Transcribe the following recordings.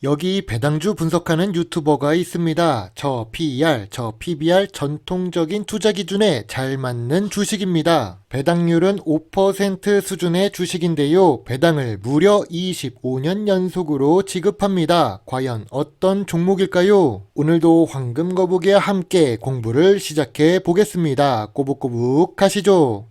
여기 배당주 분석하는 유튜버가 있습니다. 저 PER, 저 PBR 전통적인 투자 기준에 잘 맞는 주식입니다. 배당률은 5% 수준의 주식인데요. 배당을 무려 25년 연속으로 지급합니다. 과연 어떤 종목일까요? 오늘도 황금 거북이와 함께 공부를 시작해 보겠습니다. 꼬북꼬북 가시죠.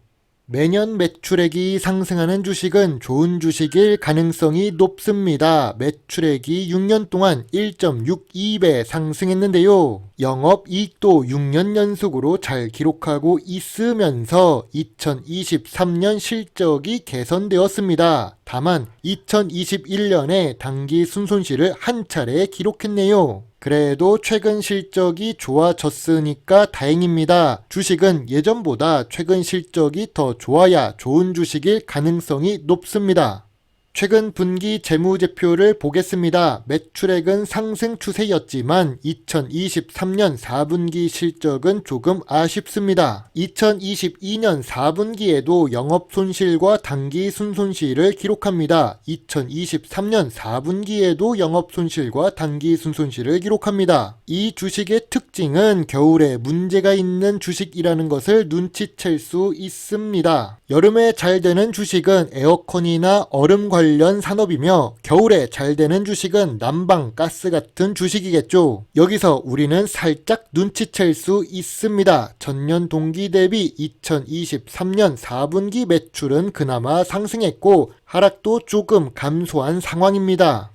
매년 매출액이 상승하는 주식은 좋은 주식일 가능성이 높습니다. 매출액이 6년 동안 1.62배 상승했는데요. 영업이익도 6년 연속으로 잘 기록하고 있으면서 2023년 실적이 개선되었습니다. 다만 2021년에 당기 순손실을 한 차례 기록했네요. 그래도 최근 실적이 좋아졌으니까 다행입니다. 주식은 예전보다 최근 실적이 더 좋아야 좋은 주식일 가능성이 높습니다. 최근 분기 재무제표를 보겠습니다. 매출액은 상승 추세였지만 2023년 4분기 실적은 조금 아쉽습니다. 2022년 4분기에도 영업손실과 당기 순손실을 기록합니다. 2023년 4분기에도 영업손실과 당기 순손실을 기록합니다. 이 주식의 특징은 겨울에 문제가 있는 주식이라는 것을 눈치챌 수 있습니다. 여름에 잘 되는 주식은 에어컨이나 얼음 관련 산업이며 겨울에 잘 되는 주식은 난방, 가스 같은 주식이겠죠. 여기서 우리는 살짝 눈치챌 수 있습니다. 전년 동기 대비 2023년 4분기 매출은 그나마 상승했고 하락도 조금 감소한 상황입니다.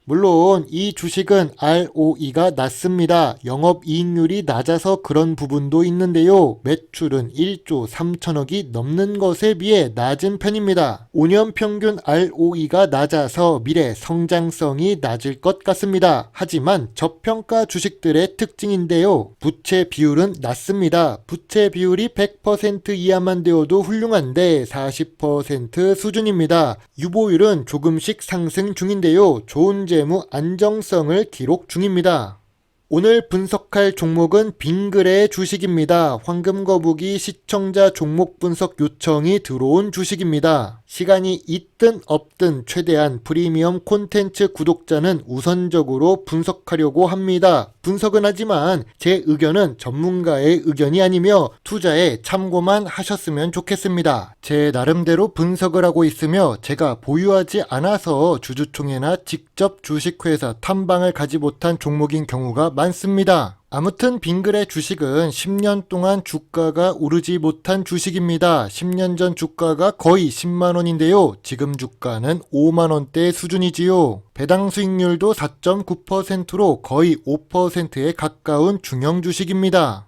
물론 이 주식은 ROE가 낮습니다. 영업이익률이 낮아서 그런 부분도 있는데요. 매출은 1조 3천억이 넘는 것에 비해 낮은 편입니다. 5년 평균 ROE가 낮아서 미래 성장성이 낮을 것 같습니다. 하지만 저평가 주식들의 특징인데요. 부채 비율은 낮습니다. 부채 비율이 100% 이하만 되어도 훌륭한데 40% 수준입니다. 유보율은 조금씩 상승 중인데요. 좋은 재무 안정성을 기록 중입니다. 오늘 분석할 종목은 빙그레 주식입니다. 황금거북이 시청자 종목 분석 요청이 들어온 주식입니다. 시간이 있든 없든 최대한 프리미엄 콘텐츠 구독자는 우선적으로 분석하려고 합니다. 분석은 하지만 제 의견은 전문가의 의견이 아니며 투자에 참고만 하셨으면 좋겠습니다. 제 나름대로 분석을 하고 있으며 제가 보유하지 않아서 주주총회나 직접 주식회사 탐방을 가지 못한 종목인 경우가 많습니다. 아무튼 빙그레 주식은 10년 동안 주가가 오르지 못한 주식입니다. 10년 전 주가가 거의 10만원인데요. 지금 주가는 5만원대 수준이지요. 배당 수익률도 4.9%로 거의 5%에 가까운 중형 주식입니다.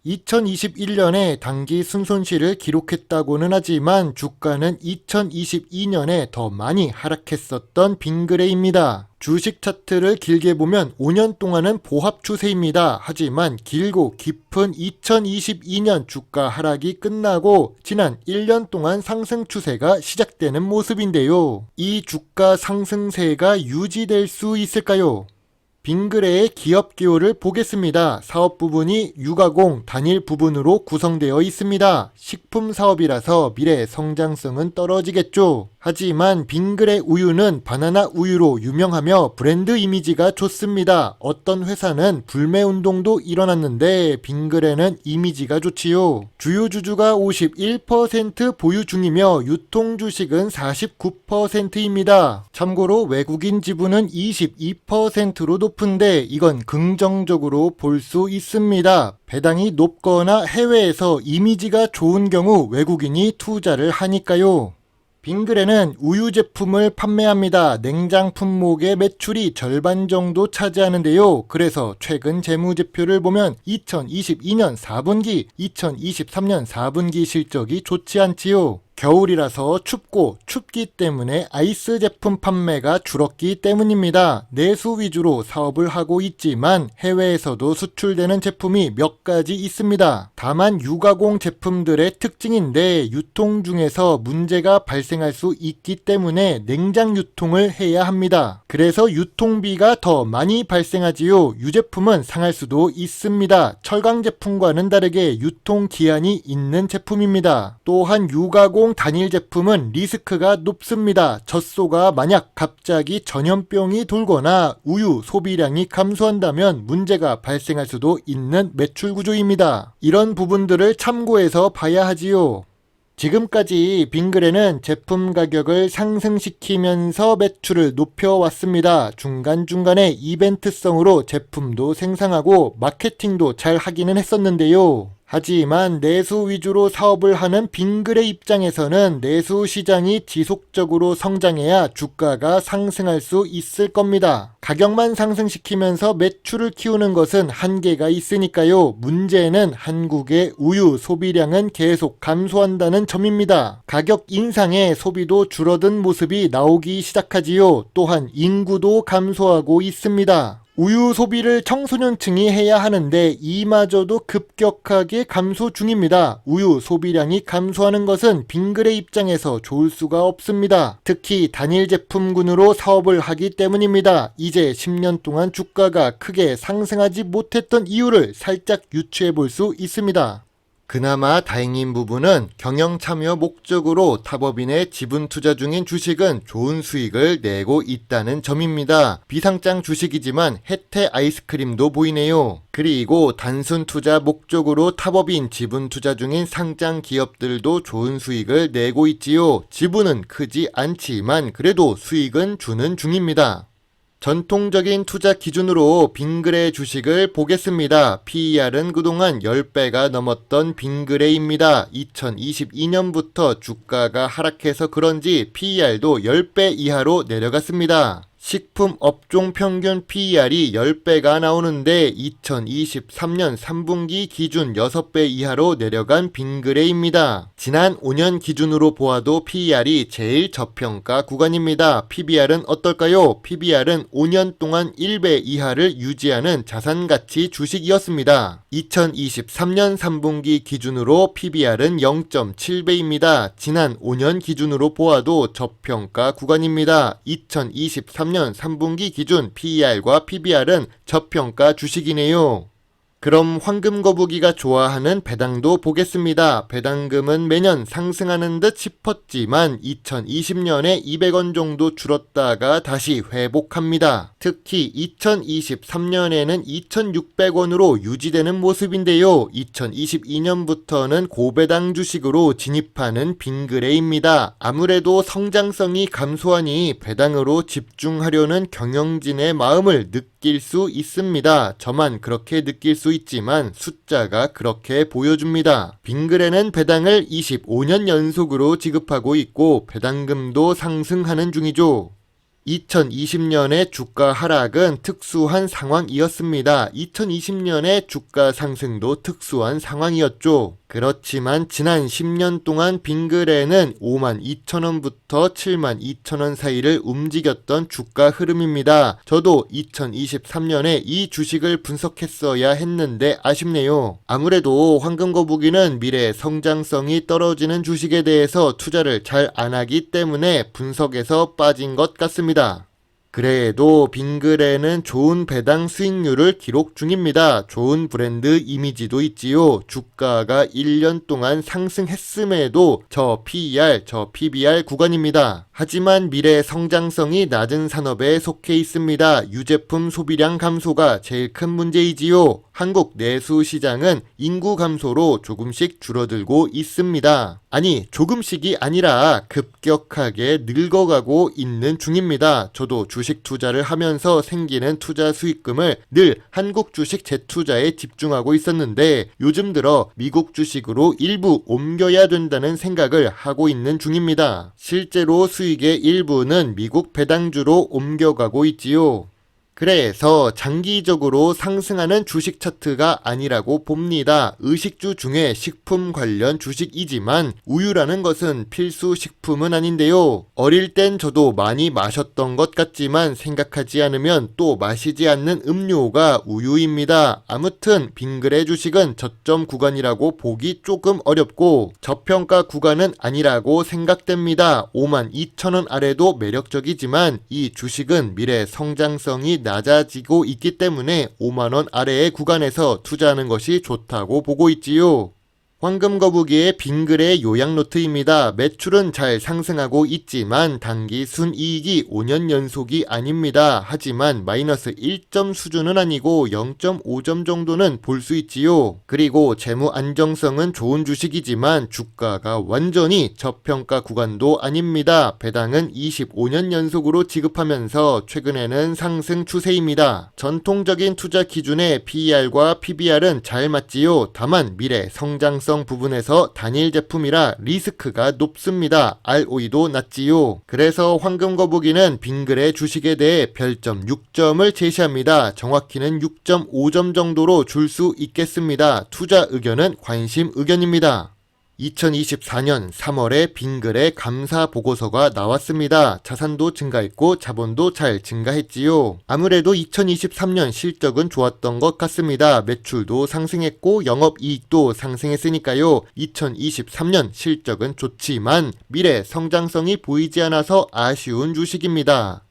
2021년에 당기 순손실을 기록했다고는 하지만 주가는 2022년에 더 많이 하락했었던 빙그레입니다. 주식 차트를 길게 보면 5년 동안은 보합 추세입니다. 하지만 길고 깊은 2022년 주가 하락이 끝나고 지난 1년 동안 상승 추세가 시작되는 모습인데요. 이 주가 상승세가 유지될 수 있을까요? 빙그레의 기업 기호를 보겠습니다. 사업 부분이 유가공 단일 부분으로 구성되어 있습니다. 식품 사업이라서 미래 성장성은 떨어지겠죠. 하지만 빙그레 우유는 바나나 우유로 유명하며 브랜드 이미지가 좋습니다. 어떤 회사는 불매 운동도 일어났는데 빙그레는 이미지가 좋지요. 주요 주주가 51% 보유 중이며 유통 주식은 49%입니다. 참고로 외국인 지분은 22%로 높은데 이건 긍정적으로 볼 수 있습니다. 배당이 높거나 해외에서 이미지가 좋은 경우 외국인이 투자를 하니까요. 빙그레는 우유 제품을 판매합니다. 냉장 품목의 매출이 절반 정도 차지하는데요. 그래서 최근 재무제표를 보면 2022년 4분기, 2023년 4분기 실적이 좋지 않지요. 겨울이라서 춥기 때문에 아이스 제품 판매가 줄었기 때문입니다. 내수 위주로 사업을 하고 있지만 해외에서도 수출되는 제품이 몇 가지 있습니다. 다만 유가공 제품들의 특징인데 유통 중에서 문제가 발생할 수 있기 때문에 냉장 유통을 해야 합니다. 그래서 유통비가 더 많이 발생하지요. 유제품은 상할 수도 있습니다. 철강 제품과는 다르게 유통 기한이 있는 제품입니다. 또한 유가공 공공 단일 제품은 리스크가 높습니다. 젖소가 만약 갑자기 전염병이 돌거나 우유 소비량이 감소한다면 문제가 발생할 수도 있는 매출 구조입니다. 이런 부분들을 참고해서 봐야 하지요. 지금까지 빙그레는 제품 가격을 상승시키면서 매출을 높여왔습니다. 중간중간에 이벤트성으로 제품도 생산하고 마케팅도 잘 하기는 했었는데요. 하지만 내수 위주로 사업을 하는 빙그레 입장에서는 내수 시장이 지속적으로 성장해야 주가가 상승할 수 있을 겁니다. 가격만 상승시키면서 매출을 키우는 것은 한계가 있으니까요. 문제는 한국의 우유 소비량은 계속 감소한다는 점입니다. 가격 인상에 소비도 줄어든 모습이 나오기 시작하지요. 또한 인구도 감소하고 있습니다. 우유 소비를 청소년층이 해야 하는데 이마저도 급격하게 감소 중입니다. 우유 소비량이 감소하는 것은 빙그레 입장에서 좋을 수가 없습니다. 특히 단일 제품군으로 사업을 하기 때문입니다. 이제 10년 동안 주가가 크게 상승하지 못했던 이유를 살짝 유추해 볼 수 있습니다. 그나마 다행인 부분은 경영 참여 목적으로 타법인의 지분 투자 중인 주식은 좋은 수익을 내고 있다는 점입니다. 비상장 주식이지만 혜태 아이스크림도 보이네요. 그리고 단순 투자 목적으로 타법인 지분 투자 중인 상장 기업들도 좋은 수익을 내고 있지요. 지분은 크지 않지만 그래도 수익은 주는 중입니다. 전통적인 투자 기준으로 빙그레 주식을 보겠습니다. PER은 그동안 10배가 넘었던 빙그레입니다. 2022년부터 주가가 하락해서 그런지 PER도 10배 이하로 내려갔습니다. 식품 업종 평균 PER이 10배가 나오는데 2023년 3분기 기준 6배 이하로 내려간 빙그레입니다. 지난 5년 기준으로 보아도 PER이 제일 저평가 구간입니다. PBR은 어떨까요? PBR은 5년 동안 1배 이하를 유지하는 자산가치 주식이었습니다. 2023년 3분기 기준으로 PBR은 0.7배입니다. 지난 5년 기준으로 보아도 저평가 구간입니다. 2023년 3분기 기준 PER과 PBR은 저평가 주식이네요. 그럼 황금거북이가 좋아하는 배당도 보겠습니다. 배당금은 매년 상승하는 듯 싶었지만 2020년에 200원 정도 줄었다가 다시 회복합니다. 특히 2023년에는 2,600원으로 유지되는 모습인데요. 2022년부터는 고배당 주식으로 진입하는 빙그레입니다. 아무래도 성장성이 감소하니 배당으로 집중하려는 경영진의 마음을 느낄 수 있습니다. 저만 그렇게 느낄 수 있지만 숫자가 그렇게 보여줍니다. 빙그레는 배당을 25년 연속으로 지급하고 있고 배당금도 상승하는 중이죠. 2020년의 주가 하락은 특수한 상황이었습니다. 2020년의 주가 상승도 특수한 상황이었죠. 그렇지만 지난 10년 동안 빙그레는 52,000원부터 72,000원 사이를 움직였던 주가 흐름입니다. 저도 2023년에 이 주식을 분석했어야 했는데 아쉽네요. 아무래도 황금거북이는 미래 성장성이 떨어지는 주식에 대해서 투자를 잘 안 하기 때문에 분석에서 빠진 것 같습니다. 그래도 빙그레는 좋은 배당 수익률을 기록 중입니다. 좋은 브랜드 이미지도 있지요. 주가가 1년 동안 상승했음에도 저 PER, 저 PBR 구간입니다. 하지만 미래 성장성이 낮은 산업에 속해 있습니다. 유제품 소비량 감소가 제일 큰 문제이지요. 한국 내수 시장은 인구 감소로 조금씩 줄어들고 있습니다. 아니, 조금씩이 아니라 급격하게 늙어가고 있는 중입니다. 저도 주식 투자를 하면서 생기는 투자 수익금을 늘 한국 주식 재투자에 집중하고 있었는데 요즘 들어 미국 주식으로 일부 옮겨야 된다는 생각을 하고 있는 중입니다. 실제로 수익의 일부는 미국 배당주로 옮겨가고 있지요. 그래서 장기적으로 상승하는 주식 차트가 아니라고 봅니다. 의식주 중에 식품 관련 주식이지만 우유라는 것은 필수 식품은 아닌데요. 어릴 땐 저도 많이 마셨던 것 같지만 생각하지 않으면 또 마시지 않는 음료가 우유입니다. 아무튼 빙그레 주식은 저점 구간이라고 보기 조금 어렵고 저평가 구간은 아니라고 생각됩니다. 52,000원 아래도 매력적이지만 이 주식은 미래 성장성이 낮아지고 있기 때문에 5만원 아래의 구간에서 투자하는 것이 좋다고 보고 있지요. 황금거북이의 빙글의 요약노트입니다. 매출은 잘 상승하고 있지만 단기 순이익이 5년 연속이 아닙니다. 하지만 마이너스 1점 수준은 아니고 0.5점 정도는 볼 수 있지요. 그리고 재무 안정성은 좋은 주식이지만 주가가 완전히 저평가 구간도 아닙니다. 배당은 25년 연속으로 지급하면서 최근에는 상승 추세입니다. 전통적인 투자 기준의 PER과 PBR은 잘 맞지요. 다만 미래 성장성 부분에서 단일 제품이라 리스크가 높습니다. ROE도 낮지요. 그래서 황금거북이는 빙글의 주식에 대해 별점 6점을 제시합니다. 정확히는 6.5점 정도로 줄 수 있겠습니다. 투자 의견은 관심 의견입니다. 2024년 3월에 빙글의 감사 보고서가 나왔습니다. 자산도 증가했고 자본도 잘 증가했지요. 아무래도 2023년 실적은 좋았던 것 같습니다. 매출도 상승했고 영업이익도 상승했으니까요. 2023년 실적은 좋지만 미래 성장성이 보이지 않아서 아쉬운 주식입니다.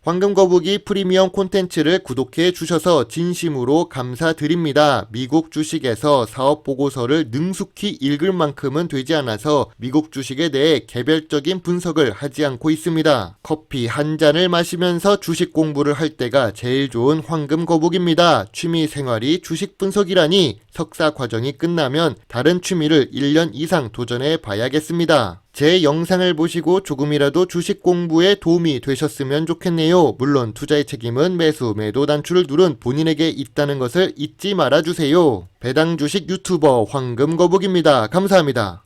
황금거북이 프리미엄 콘텐츠를 구독해 주셔서 진심으로 감사드립니다. 미국 주식에서 사업 보고서를 능숙히 읽을 만큼은 되지 않아서 미국 주식에 대해 개별적인 분석을 하지 않고 있습니다. 커피 한 잔을 마시면서 주식 공부를 할 때가 제일 좋은 황금거북입니다. 취미 생활이 주식 분석이라니 석사 과정이 끝나면 다른 취미를 1년 이상 도전해 봐야겠습니다. 제 영상을 보시고 조금이라도 주식 공부에 도움이 되셨으면 좋겠네요. 물론 투자의 책임은 매수, 매도 단추를 누른 본인에게 있다는 것을 잊지 말아주세요. 배당 주식 유튜버 황금거북입니다. 감사합니다.